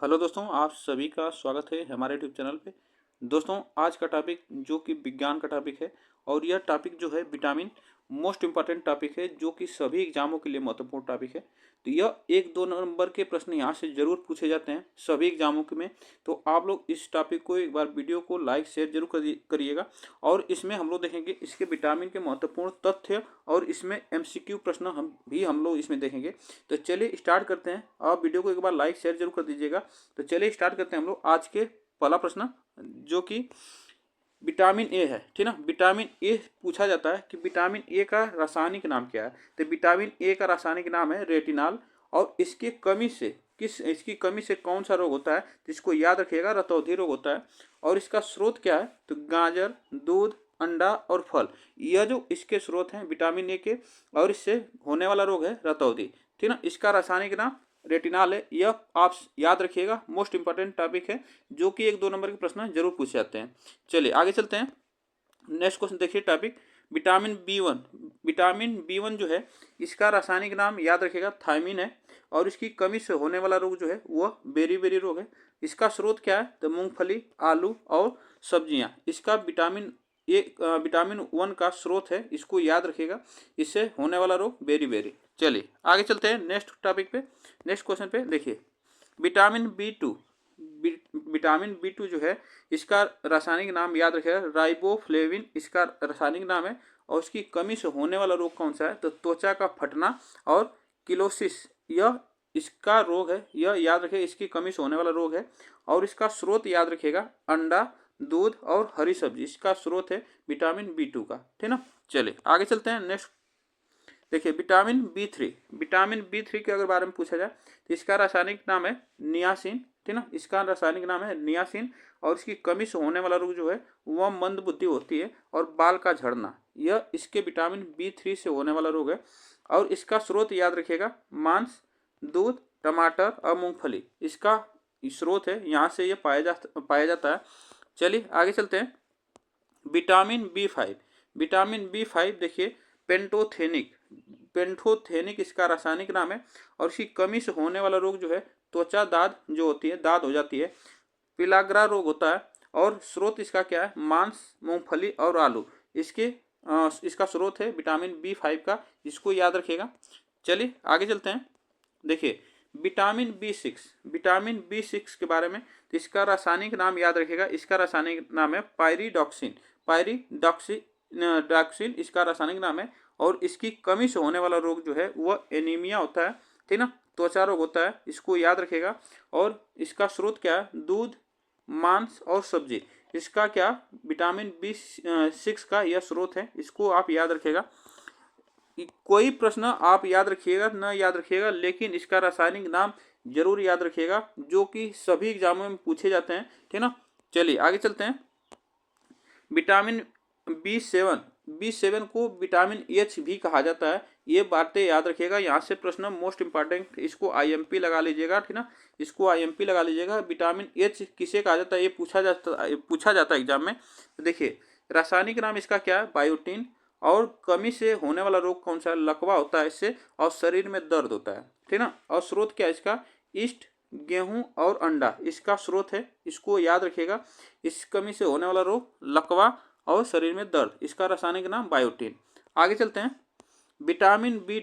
Hello दोस्तों, आप सभी का स्वागत है हमारे यूट्यूब चैनल पे। दोस्तों, आज का टॉपिक जो कि विज्ञान का टॉपिक है और यह टॉपिक जो है विटामिन मोस्ट इम्पॉर्टेंट टॉपिक है जो कि सभी एग्जामों के लिए महत्वपूर्ण टॉपिक है। तो यह 1-2 नंबर के प्रश्न यहाँ से ज़रूर पूछे जाते हैं सभी एग्जामों के में। तो आप लोग इस टॉपिक को एक बार वीडियो को लाइक शेयर जरूर करिएगा और इसमें हम लोग देखेंगे इसके विटामिन के महत्वपूर्ण तथ्य और इसमें एमसीक्यू प्रश्न हम लोग इसमें देखेंगे। तो चलिए स्टार्ट करते हैं। आप वीडियो को एक बार लाइक शेयर जरूर कर दीजिएगा। तो चलिए स्टार्ट करते हैं हम लोग आज के पहला प्रश्न जो कि विटामिन ए है, ठीक ना। विटामिन ए पूछा जाता है कि विटामिन ए का रासायनिक नाम क्या है। तो विटामिन ए का रासायनिक नाम है रेटिनॉल और इसकी कमी से कौन सा रोग होता है, तो इसको याद रखिएगा, रतौंधी रोग होता है। और इसका स्रोत क्या है, तो गाजर, दूध, अंडा और फल, यह जो इसके स्रोत हैं विटामिन ए के और इससे होने वाला रोग है रतौंधी, ठीक ना। इसका रासायनिक नाम रेटिनॉल है। यह आप याद रखिएगा, मोस्ट इंपॉर्टेंट टॉपिक है जो कि 1-2 नंबर के प्रश्न जरूर पूछे जाते हैं। चलिए आगे चलते हैं। नेक्स्ट क्वेश्चन देखिए, topic vitamin B 1। Vitamin B 1 जो है इसका रासायनिक नाम याद रखिएगा थायमिन है और इसकी कमी से होने वाला रोग जो है वह बेरी रोग है। इसका स्रोत क्या है, तो मूंगफली, आलू और सब्जियां। इसका विटामिन 1 का स्रोत है, इसको याद रखिएगा, इससे होने वाला रोग बेरी। चलिए आगे चलते हैं नेक्स्ट टॉपिक पे, नेक्स्ट क्वेश्चन पे। देखिए विटामिन बी 2 जो है इसका रासायनिक नाम याद रखिएगा राइबोफ्लेविन, इसका रासायनिक नाम है। और इसकी कमी से होने वाला रोग कौन सा है, तो त्वचा का फटना और किलोसिस, यह इसका रोग है, यह याद रखिएगा, इसकी कमी से होने वाला रोग है। और इसका स्रोत याद रखिएगा अंडा, दूध और हरी सब्जी, इसका स्रोत है विटामिन बी 2 का, ठीक ना। चलिए आगे चलते हैं नेक्स्ट। देखिए विटामिन बी 3 के अगर बारे में पूछा जाए तो इसका रासायनिक नाम है नियासिन, ठीक ना। इसका रासायनिक नाम है नियासिन और इसकी कमी से होने वाला रोग जो है वह मंद बुद्धि होती है और बाल का झड़ना, यह इसके विटामिन बी 3 से होने वाला रोग है। और इसका स्रोत याद रखिएगा मांस, दूध, टमाटर और मूंगफली, इसका स्रोत है, यहाँ से यह पाया जाता है। चलिए आगे चलते हैं। विटामिन बी 5 देखिए पेंटोथेनिक इसका रासायनिक नाम है और इसकी कमी से होने वाला रोग जो है त्वचा दाद जो होती है, दाद हो जाती है, पिलाग्रा रोग होता है। और स्रोत इसका क्या है, मांस, मूंगफली और आलू, इसका स्रोत है विटामिन बी 5 का, इसको याद रखिएगा। चलिए आगे चलते हैं। देखिए विटामिन बी 6 के बारे में, तो इसका रासायनिक नाम याद रखिएगा, इसका रासायनिक नाम है पायरिडॉक्सिन, इसका रासायनिक नाम है। और इसकी कमी से होने वाला रोग जो है वह एनीमिया होता है, ठीक ना, त्वचा रोग होता है, इसको याद रखिएगा। और इसका स्रोत क्या है, दूध, मांस और सब्जी, इसका क्या विटामिन बी 6 का यह स्रोत है, इसको आप याद रखिएगा। कोई प्रश्न आप याद रखिएगा न याद रखिएगा, लेकिन इसका रासायनिक नाम जरूर याद रखिएगा जो कि सभी एग्जामों में पूछे जाते हैं, ठीक ना। चलिए आगे चलते हैं। विटामिन बी 7 को विटामिन एच भी कहा जाता है, ये बातें याद रखिएगा। यहाँ से प्रश्न मोस्ट इंपॉर्टेंट, इसको आईएमपी लगा लीजिएगा, ठीक ना, इसको आईएमपी लगा लीजिएगा। विटामिन एच किसे कहा जाता है, ये पूछा जाता है एग्जाम में। तो देखिए रासायनिक नाम इसका क्या है, बायोटीन। और कमी से होने वाला रोग कौन सा है, लकवा होता है इससे, और शरीर में दर्द होता है, ठीक ना। और स्रोत क्या है इसका, ईस्ट, गेहूं और अंडा, इसका स्रोत है, इसको याद रखिएगा। इस कमी से होने वाला रोग लकवा और शरीर में दर्द, इसका रासायनिक नाम बायोटीन। आगे चलते हैं। विटामिन बी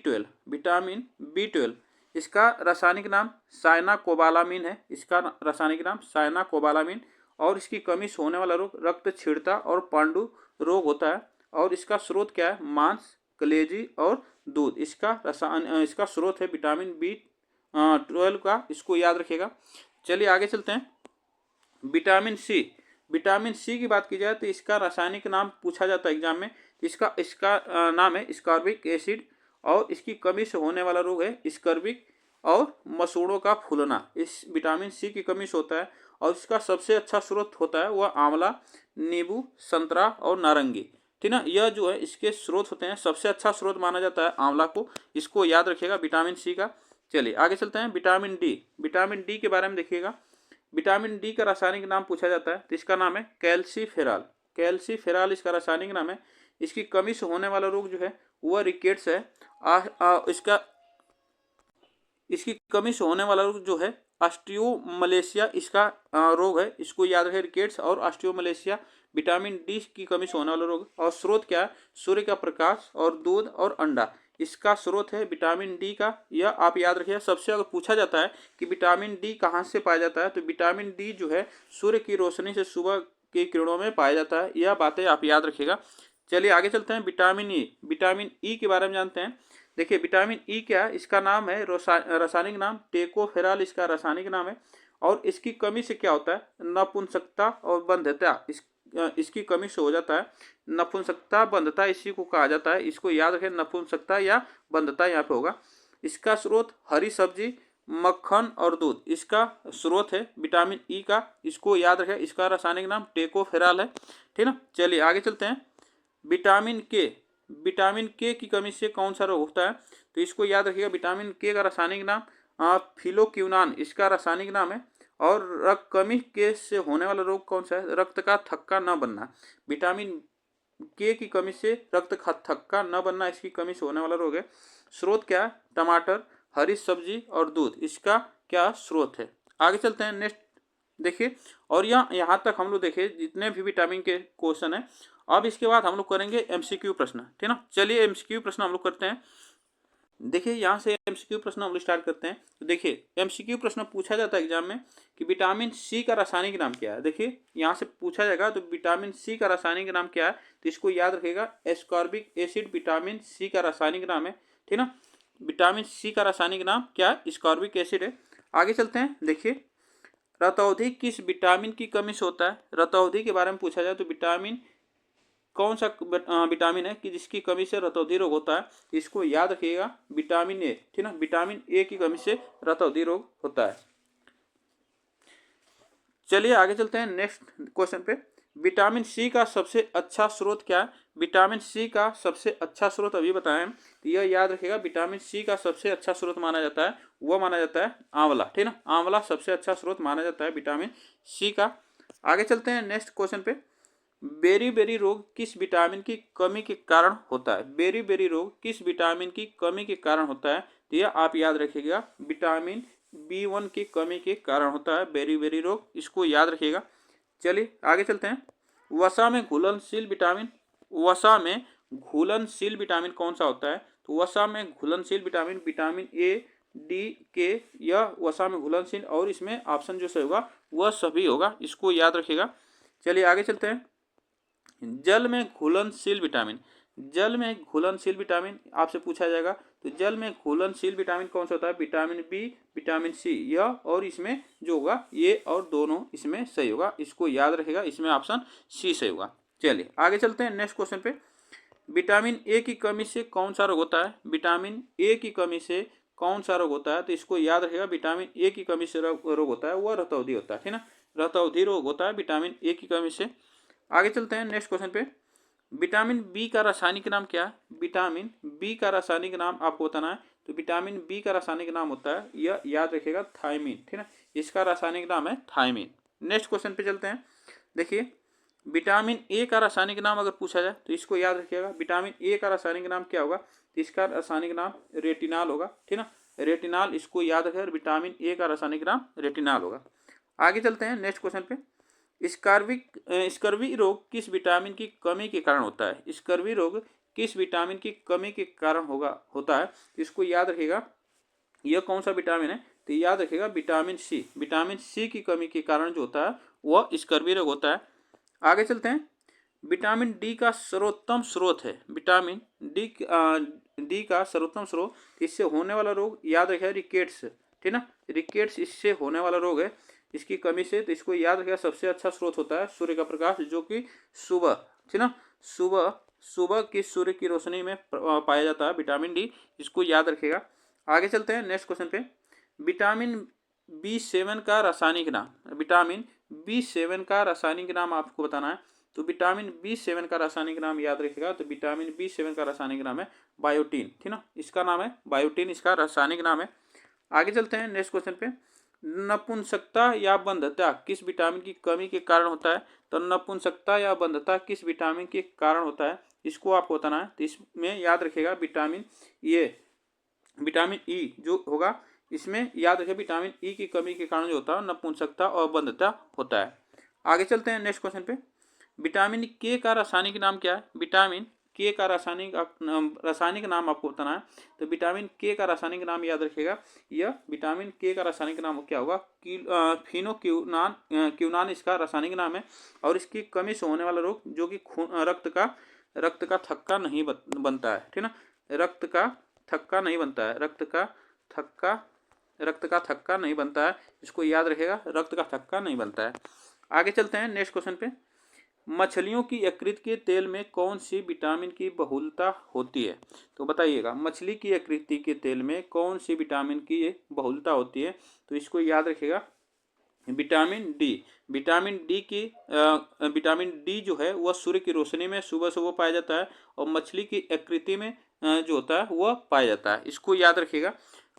12 इसका रासायनिक नाम साइनाकोबालामिन है, इसका रासायनिक नाम साइनाकोबालामिन। और इसकी कमी से होने वाला रोग रक्तक्षीणता और पांडु रोग होता है। और इसका स्रोत क्या है, मांस, कलेजी और दूध, इसका स्रोत है विटामिन बी 12 का, इसको याद रखिएगा। चलिए आगे चलते हैं। विटामिन सी की बात की जाए तो इसका रासायनिक नाम पूछा जाता है एग्जाम में, इसका नाम है स्कॉर्बिक एसिड। और इसकी कमी से होने वाला रोग है स्कर्विक और मसूड़ों का फूलना, इस विटामिन सी की कमी से होता है। और इसका सबसे अच्छा स्रोत होता है वह आंवला, नींबू, संतरा और नारंगी, ठीक ना। यह जो है इसके स्रोत होते हैं, सबसे अच्छा स्रोत माना जाता है आंवला को, इसको याद रखिएगा विटामिन सी का। चलिए आगे चलते हैं। विटामिन डी के बारे में देखिएगा। विटामिन डी का रासायनिक नाम पूछा जाता है तो इसका नाम है कैल्सीफेरॉल, इसका रासायनिक नाम है। इसकी कमी से होने वाला रोग जो है वह रिकेट्स है। इसकी कमी से होने वाला रोग जो है ऑस्टियोमलेशिया इसका रोग है, इसको याद रखें, रिकेट्स और ऑस्टियोमलेशिया विटामिन डी की कमी से होने वाला रोग। और स्रोत क्या है, सूर्य का प्रकाश और दूध और अंडा इसका स्रोत है विटामिन डी का। यह आप याद रखिए, सबसे अगर पूछा जाता है कि विटामिन डी कहाँ से पाया जाता है तो विटामिन डी जो है सूर्य की रोशनी से सुबह की किरणों में पाया जाता है। यह बातें आप याद रखिएगा। चलिए आगे चलते हैं, विटामिन ई। विटामिन ई के बारे में जानते हैं। देखिए विटामिन ई क्या है, इसका नाम है रासायनिक नाम टेकोफेरॉल इसका रासायनिक नाम है। और इसकी कमी से क्या होता है, नपुंसकता और बंध्यता इसकी कमी से हो जाता है। नपुंसकता बंधता इसी को कहा जाता है, इसको याद रखें, नपुंसकता या बंधता यहाँ पे होगा। इसका स्रोत हरी सब्जी, मक्खन और दूध इसका स्रोत है विटामिन ई का, इसको याद रखें, इसका रासायनिक नाम टेकोफेरॉल है, ठीक ना। चलिए आगे चलते हैं, विटामिन के। विटामिन के की कमी से कौन सा रोग होता है तो इसको याद रखिएगा, विटामिन के का रासायनिक नाम फिलोक्यूनान इसका रासायनिक नाम है। और रक्त कमी के से होने वाला रोग कौन सा है, रक्त का थक्का न बनना। विटामिन के की कमी से रक्त का थक्का न बनना इसकी कमी से होने वाला रोग है। स्रोत क्या है, टमाटर, हरी सब्जी और दूध इसका क्या स्रोत है। आगे चलते हैं नेक्स्ट देखिए। और यहाँ तक हम लोग देखिए जितने भी विटामिन के क्वेश्चन है। अब इसके बाद हम लोग करेंगे एमसीक्यू प्रश्न, ठीक ना। चलिए एमसीक्यू प्रश्न हम लोग करते हैं। देखिए यहाँ से एमसीक्यू प्रश्न हम लोग स्टार्ट करते हैं। तो देखिए एमसीक्यू प्रश्न पूछा जाता है एग्जाम में कि विटामिन सी का रासायनिक नाम क्या है। देखिए यहाँ से पूछा जाएगा तो विटामिन सी का रासायनिक नाम क्या है तो इसको याद रखेगा, एस्कॉर्बिक एसिड विटामिन सी का रासायनिक नाम है, ठीक ना। विटामिन सी का रासायनिक नाम क्या है, एस्कॉर्बिक एसिड है। आगे चलते हैं, देखिए रतौंधी किस विटामिन की कमी से होता है। रतौंधी के बारे में पूछा जाए तो विटामिन कौन सा विटामिन है कि जिसकी कमी से रतौंधी रोग होता है, इसको याद रखिएगा, विटामिन ए, ठीक ना। विटामिन ए की कमी से रतौंधी रोग होता है। चलिए आगे चलते हैं नेक्स्ट क्वेश्चन पे। विटामिन सी का सबसे अच्छा स्रोत क्या है। विटामिन सी का सबसे अच्छा स्रोत अभी बताएं तो यह याद रखिएगा, विटामिन सी का सबसे अच्छा स्रोत माना जाता है, वह माना जाता है आंवला, ठीक ना। आंवला सबसे अच्छा स्रोत माना जाता है विटामिन सी का। आगे चलते हैं नेक्स्ट क्वेश्चन पे। बेरी रोग किस विटामिन की कमी के कारण होता है। बेरी रोग किस विटामिन की कमी के कारण होता है तो यह आप याद रखिएगा, विटामिन B1 की कमी के कारण होता है बेरी रोग, इसको याद रखिएगा। चलिए आगे चलते हैं, वसा में घुलनशील विटामिन। वसा में घुलनशील विटामिन कौन सा होता है तो वसा में घुलनशील विटामिन विटामिन ए, डी, के, यह वसा में घुलनशील, और इसमें ऑप्शन जो सही होगा वह सभी होगा, इसको याद रखिएगा। चलिए आगे चलते हैं, जल में घुलनशील विटामिन। जल में घुलनशील विटामिन आपसे पूछा जाएगा तो जल में घुलनशील विटामिन कौन सा होता है, विटामिन बी, विटामिन सी, यह और इसमें जो होगा ये और दोनों इसमें सही होगा, इसको याद रखेगा, इसमें ऑप्शन सी सही होगा। चलिए आगे चलते हैं नेक्स्ट क्वेश्चन पे। विटामिन ए की कमी से कौन सा रोग होता है। विटामिन ए की कमी से कौन सा रोग होता है तो इसको याद रखेगा, विटामिन ए की कमी से रोग होता है वह रतौंधी होता है, ठीक ना। रतौंधी रोग होता है विटामिन ए की कमी से। आगे चलते हैं नेक्स्ट क्वेश्चन पे। विटामिन बी का रासायनिक नाम क्या है। विटामिन बी का रासायनिक नाम आपको बताना है तो विटामिन बी का रासायनिक नाम होता है, यह याद रखिएगा, थायमीन, ठीक है। इसका रासायनिक नाम है थायमीन। नेक्स्ट क्वेश्चन पे चलते हैं, देखिए विटामिन ए का रासायनिक नाम अगर पूछा जाए तो इसको याद रखिएगा, विटामिन ए का रासायनिक नाम क्या होगा तो इसका रासायनिक नाम रेटिनाल होगा, ठीक ना। रेटिनाल, इसको याद रखें, विटामिन ए का रासायनिक नाम रेटिनाल होगा। आगे चलते हैं नेक्स्ट क्वेश्चन पे। स्कर्वी रोग किस विटामिन की कमी के कारण होता है। स्कर्वी रोग किस विटामिन की कमी के कारण होता है, इसको याद रखिएगा, यह कौन सा विटामिन है तो याद रखिएगा, विटामिन सी। विटामिन सी की कमी के कारण जो होता है वह स्कर्वी रोग होता है। आगे चलते हैं, विटामिन डी का सर्वोत्तम स्रोत है। विटामिन डी का सर्वोत्तम स्रोत, इससे होने वाला रोग याद रखिएगा, रिकेट्स, ठीक ना। रिकेट्स इससे होने वाला रोग है, इसकी कमी से, तो इसको याद रखिएगा, सबसे अच्छा स्रोत होता है सूर्य का प्रकाश, जो कि सुबह, ठीक ना, सुबह की सूर्य की रोशनी में पाया जाता है विटामिन डी, इसको याद रखिएगा। आगे चलते हैं नेक्स्ट क्वेश्चन पे। विटामिन B7 का रासायनिक नाम। विटामिन B7 का रासायनिक नाम आपको बताना है तो विटामिन B7 का रासायनिक नाम याद रखिएगा, तो विटामिन B7 का रासायनिक नाम है बायोटीन, ठीक ना, इसका नाम है बायोटीन, इसका रासायनिक नाम है। आगे चलते हैं नेक्स्ट क्वेश्चन पे। नपुंसकता या बंधता किस विटामिन की कमी के कारण होता है तो नपुंसकता या बंधता किस विटामिन के कारण होता है, इसको आपको बताना है। तो इसमें याद रखिएगा, विटामिन ई जो होगा इसमें याद रखें विटामिन ई की कमी के कारण जो होता है नपुंसकता और बंधता होता है। आगे चलते हैं नेक्स्ट क्वेश्चन पे। विटामिन के का रासायनिक नाम क्या है? विटामिन के का रासायनिक नाम आपको बताना है। तो विटामिन के का रासायनिक नाम याद रखिएगा, यह विटामिन के का रासायनिक नाम क्या होगा? फिनोक्यूनान क्यूनान इसका रासायनिक नाम है। और इसकी कमी से होने वाला रोग जो कि रक्त का थक्का नहीं बनता है, ठीक ना, रक्त का थक्का नहीं बनता है, रक्त का थक्का नहीं बनता है, इसको याद रखेगा, रक्त का थक्का नहीं बनता है। आगे चलते हैं नेक्स्ट क्वेश्चन पे। मछलियों की यकृत के तेल में कौन सी विटामिन की बहुलता होती है? तो बताइएगा, मछली की यकृत के तेल में कौन सी विटामिन की बहुलता होती है? तो इसको याद रखिएगा, विटामिन डी। विटामिन डी जो है वह सूर्य की रोशनी में सुबह सुबह पाया जाता है और मछली की यकृत में जो होता है वह पाया जाता है, इसको याद रखिएगा।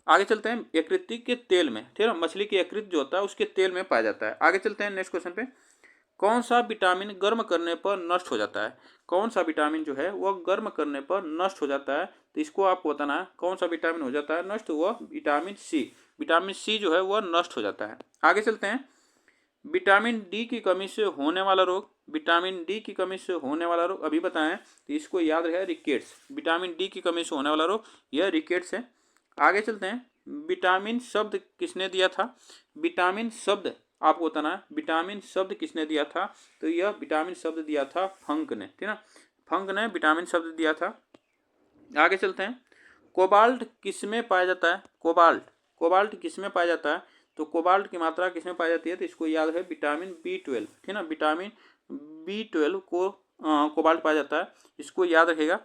आगे चलते हैं, यकृत के तेल में, ठीक है, मछली की यकृत जो होता है उसके तेल में पाया जाता है। आगे चलते हैं नेक्स्ट क्वेश्चन पे। कौन सा विटामिन गर्म करने पर नष्ट हो जाता है? कौन सा विटामिन जो है वह गर्म करने पर नष्ट हो जाता है? तो इसको आपको बताना है, कौन सा विटामिन हो जाता है नष्ट? वह विटामिन सी। विटामिन सी जो है वह नष्ट हो जाता है। आगे चलते हैं, विटामिन डी की कमी से होने वाला रोग, विटामिन डी की कमी से होने वाला रोग अभी बताएं, तो इसको याद रहे, रिकेट्स। विटामिन डी की कमी से होने वाला रोग यह रिकेट्स है। आगे चलते हैं, विटामिन शब्द किसने दिया था? विटामिन शब्द आपको बताना है, विटामिन शब्द किसने दिया था? तो यह विटामिन शब्द दिया था फंक ने, ठीक ना, फंक ने विटामिन शब्द दिया था। आगे चलते हैं, कोबाल्ट किसमें पाया जाता है? कोबाल्ट किसमें पाया जाता है? तो कोबाल्ट की मात्रा किसमें पाई जाती है? तो इसको याद है, विटामिन B12, ठीक ना, विटामिन B12 को कोबाल्ट पाया जाता है, इसको याद रखेगा।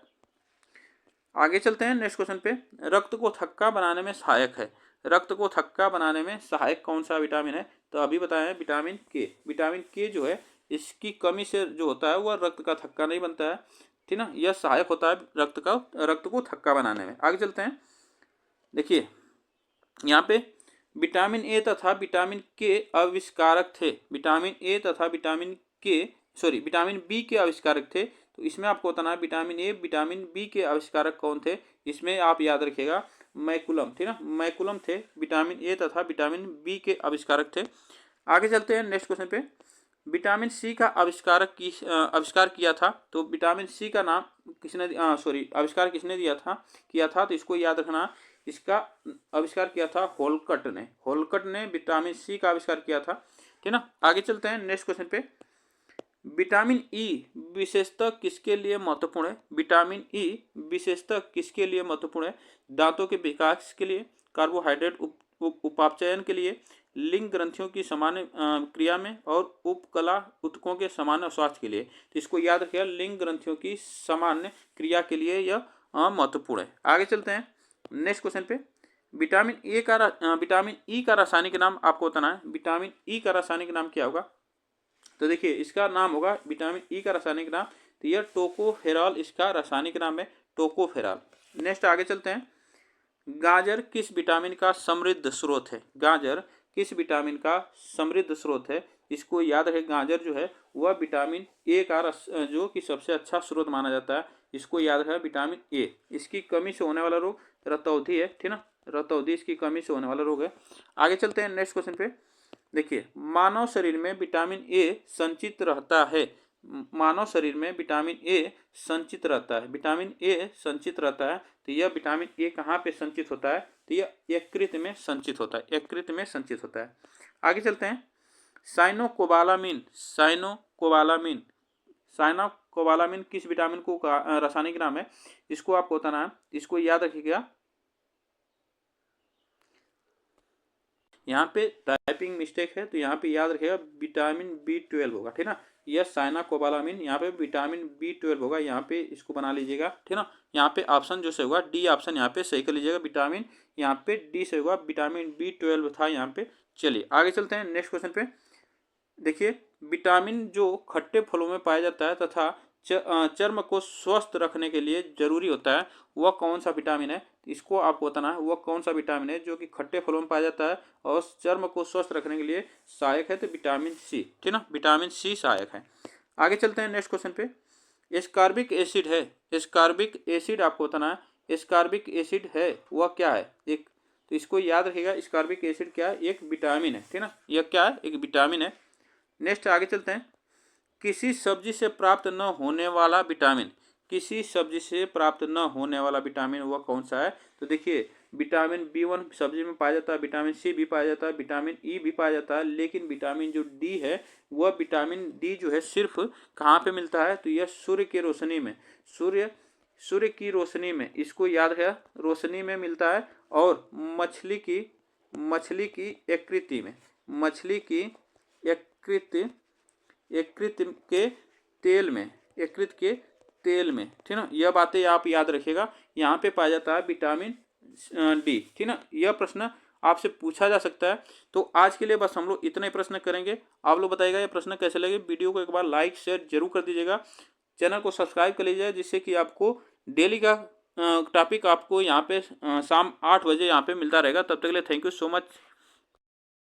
आगे चलते हैं नेक्स्ट क्वेश्चन पे। रक्त को थक्का बनाने में सहायक है, रक्त को थक्का बनाने में सहायक कौन सा विटामिन है? तो अभी बताएं, विटामिन के। विटामिन के जो है इसकी कमी से जो होता है वह रक्त का थक्का नहीं बनता है, ठीक ना, यह सहायक होता है रक्त को थक्का बनाने में। आगे चलते हैं, देखिए यहाँ पे विटामिन ए तथा विटामिन के आविष्कारक थे, विटामिन ए तथा विटामिन बी के आविष्कारक थे। तो इसमें आपको बताना है विटामिन ए विटामिन बी के आविष्कारक कौन थे? इसमें आप याद रखिएगा, मैकुलम, ठीक ना, मैकुलम थे विटामिन ए तथा विटामिन बी के आविष्कारक थे। आगे चलते हैं नेक्स्ट क्वेश्चन पे। विटामिन सी का आविष्कार किया था, तो विटामिन सी का नाम आविष्कार किसने किया था? तो इसको याद रखना, इसका आविष्कार किया था होलकट ने विटामिन सी का आविष्कार किया था, ठीक ना। आगे चलते हैं नेक्स्ट क्वेश्चन पे। विटामिन ई विशेषतः किसके लिए महत्वपूर्ण है? विटामिन ई विशेषतः किसके लिए महत्वपूर्ण है? दांतों के विकास के लिए, कार्बोहाइड्रेट उपापचयन के लिए, लिंग ग्रंथियों की सामान्य क्रिया में और उपकला ऊतकों के सामान्य स्वास्थ्य के लिए। तो इसको याद रखिएगा, लिंग ग्रंथियों की सामान्य क्रिया के लिए यह महत्वपूर्ण है। आगे चलते हैं नेक्स्ट क्वेश्चन पे। विटामिन ई का रासायनिक नाम आपको बताना है, विटामिन ई का रासायनिक नाम क्या होगा? तो देखिए इसका नाम होगा विटामिन ई का रासायनिक नाम, तो यह टोकोफेरॉल इसका रासायनिक नाम है, टोकोफेरॉल। नेक्स्ट आगे चलते हैं, गाजर किस विटामिन का समृद्ध स्रोत है? गाजर किस विटामिन का समृद्ध स्रोत है? इसको याद रहे, गाजर जो है वह विटामिन ए का जो कि सबसे अच्छा स्रोत माना जाता है, इसको याद रहे, विटामिन ए। इसकी कमी से होने वाला रोग रतौंधी है, ठीक ना, रतौंधी इसकी कमी से होने वाला रोग है। आगे चलते हैं नेक्स्ट क्वेश्चन पे। देखिए, मानव शरीर में विटामिन ए संचित रहता है, मानव शरीर में विटामिन ए संचित रहता है, विटामिन ए संचित रहता है। तो यह विटामिन ए कहाँ पे संचित होता है? तो यह यकृत में संचित होता है, यकृत में संचित होता है। आगे चलते हैं, साइनोकोबालामिन किस विटामिन को रासायनिक नाम है? इसको आपको बताना है, इसको याद रखिएगा, यहाँ पे टाइपिंग मिस्टेक है, तो यहाँ पे याद रखिएगा विटामिन B12 होगा, ठीक ना, यह साइनोकोबालामिन, यहाँ पे विटामिन B12 होगा, यहाँ पे इसको बना लीजिएगा, ठीक ना। यहाँ पे ऑप्शन जो से होगा डी ऑप्शन यहाँ पे सही कर लीजिएगा, विटामिन यहाँ पे डी से होगा, विटामिन B12 था यहाँ पे। चलिए आगे चलते हैं नेक्स्ट क्वेश्चन पे। देखिए, विटामिन जो खट्टे फलों में पाया जाता है तथा चर्म को स्वस्थ रखने के लिए जरूरी होता है, वह कौन सा विटामिन है? इसको आपको बताना है, वह कौन सा विटामिन है जो कि खट्टे फलों में पाया जाता है और चर्म को स्वस्थ रखने के लिए सहायक है? तो विटामिन सी, ठीक ना, विटामिन सी सहायक है। आगे चलते हैं नेक्स्ट क्वेश्चन पे। एस्कॉर्बिक एसिड है, एस्कॉर्बिक एसिड आपको बताना है, एस्कॉर्बिक एसिड है वह क्या है? एक तो इसको याद रखिएगा, स्कॉर्बिक एसिड क्या है, एक विटामिन है, ठीक ना, यह क्या है, एक विटामिन है। नेक्स्ट आगे चलते हैं। किसी सब्जी से प्राप्त न होने वाला विटामिन, किसी सब्जी से प्राप्त न होने वाला विटामिन वह कौन सा है? तो देखिए विटामिन B1 सब्जी में पाया जाता है, विटामिन C भी पाया जाता है, विटामिन E भी पाया जाता है, लेकिन विटामिन जो डी है वह विटामिन डी जो है सिर्फ कहाँ पे मिलता है? तो यह सूर्य की रोशनी में, सूर्य की रोशनी में, इसको याद है, रोशनी में मिलता है। और मछली की यकृत में, मछली की यकृत के तेल में, यकृत के तेल में, ठीक ना, यह बातें आप याद रखिएगा। यहाँ पे पाया जाता है विटामिन डी, ठीक ना, यह प्रश्न आपसे पूछा जा सकता है। तो आज के लिए बस हम लोग इतने प्रश्न करेंगे। आप लोग बताइएगा ये प्रश्न कैसे लगे। वीडियो को एक बार लाइक शेयर जरूर कर दीजिएगा, चैनल को सब्सक्राइब कर लीजिएगा, जिससे कि आपको डेली का टॉपिक आपको यहाँ पे शाम 8 बजे यहाँ पे मिलता रहेगा। तब तक के लिए थैंक यू सो मच।